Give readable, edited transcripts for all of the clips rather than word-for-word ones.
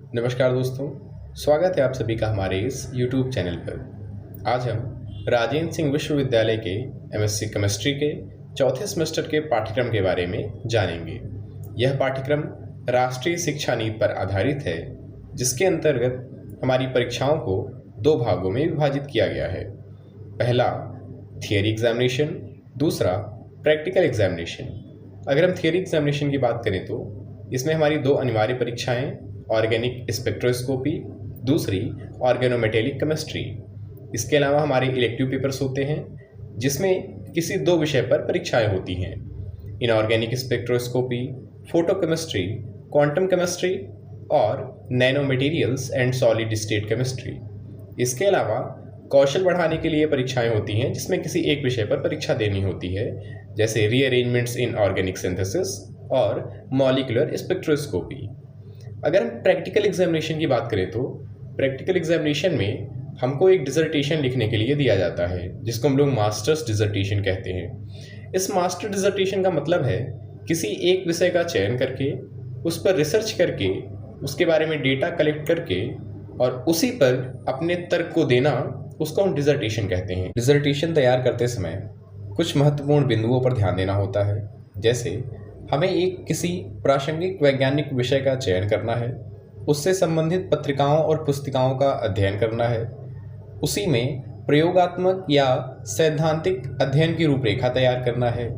नमस्कार दोस्तों, स्वागत है आप सभी का हमारे इस YouTube चैनल पर। आज हम राजेंद्र सिंह विश्वविद्यालय के एमएससी केमिस्ट्री के चौथे सेमेस्टर के पाठ्यक्रम के बारे में जानेंगे। यह पाठ्यक्रम राष्ट्रीय शिक्षा नीति पर आधारित है, जिसके अंतर्गत हमारी परीक्षाओं को दो भागों में विभाजित किया गया है। पहला थियरी एग्जामिनेशन, दूसरा प्रैक्टिकल एग्जामिनेशन। अगर हम थियरी एग्जामिनेशन की बात करें तो इसमें हमारी दो अनिवार्य परीक्षाएं, ऑर्गेनिक स्पेक्ट्रोस्कोपी, दूसरी ऑर्गेनोमेटेलिक केमिस्ट्री। इसके अलावा हमारे इलेक्टिव पेपर्स होते हैं जिसमें किसी दो विषय पर परीक्षाएं होती हैं। Inorganic spectroscopy, photochemistry, quantum chemistry और nano materials and solid state chemistry. इसके अलावा कौशल बढ़ाने के लिए परीक्षाएं होती हैं जिसमें किसी एक विषय पर परीक्षा देनी होती है, जैसे रीअरेंजमेंट्स इन ऑर्गेनिक सिंथेसिस और मॉलिक्यूलर स्पेक्ट्रोस्कोपी। अगर हम प्रैक्टिकल एग्जामिनेशन की बात करें तो प्रैक्टिकल एग्जामिनेशन में हमको एक डिसर्टेशन लिखने के लिए दिया जाता है, जिसको हम लोग मास्टर्स डिसर्टेशन कहते हैं। इस मास्टर डिसर्टेशन का मतलब है किसी एक विषय का चयन करके उस पर रिसर्च करके उसके बारे में डेटा कलेक्ट करके और उसी पर अपने तर्क को देना, उसको हम डिसर्टेशन कहते हैं। डिसर्टेशन तैयार करते समय कुछ महत्वपूर्ण बिंदुओं पर ध्यान देना होता है, जैसे हमें एक किसी प्रासंगिक वैज्ञानिक विषय का चयन करना है, उससे संबंधित पत्रिकाओं और पुस्तिकाओं का अध्ययन करना है, उसी में प्रयोगात्मक या सैद्धांतिक अध्ययन की रूपरेखा तैयार करना है,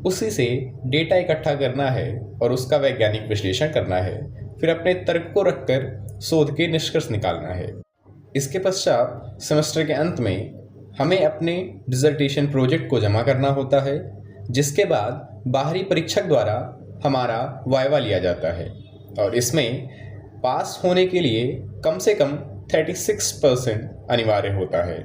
उसी से डेटा इकट्ठा करना है और उसका वैज्ञानिक विश्लेषण करना है, फिर अपने तर्क को रखकर शोध के निष्कर्ष निकालना है। इसके पश्चात सेमेस्टर के अंत में हमें अपने डिसर्टेशन प्रोजेक्ट को जमा करना होता है, जिसके बाद बाहरी परीक्षक द्वारा हमारा वाइवा लिया जाता है और इसमें पास होने के लिए कम से कम 36% अनिवार्य होता है।